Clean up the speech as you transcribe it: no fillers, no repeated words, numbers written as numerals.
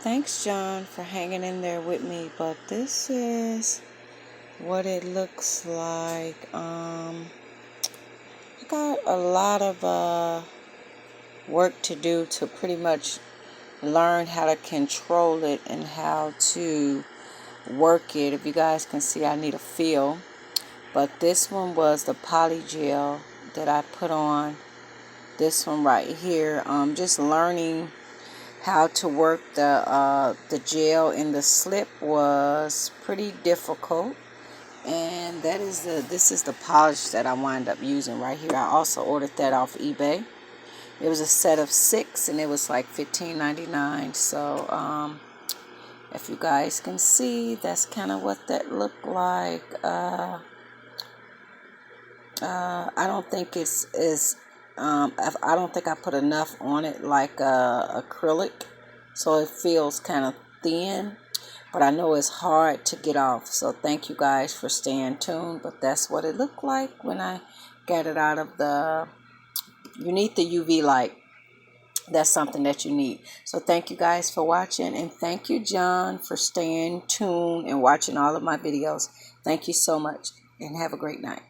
Thanks, John, for hanging in there with me. But this is what it looks like. I got a lot of work to do to pretty much learn how to control it and how to work it. If you guys can see, I need a feel. But this one was the polygel that I put on. This one right here. Just learning how to work the gel in the slip was pretty difficult. And this is the polish that I wind up using right here. I also ordered that off eBay. It was a set of 6 and it was like $15.99. So if you guys can see, that's kind of what that looked like. I don't think I don't think I put enough on it like acrylic, so it feels kind of thin, but I know it's hard to get off. So thank you guys for staying tuned. But that's what it looked like when I got it out of you need the UV light. That's something that you need. So thank you guys for watching, and thank you, John, for staying tuned and watching all of my videos. Thank you so much, and have a great night.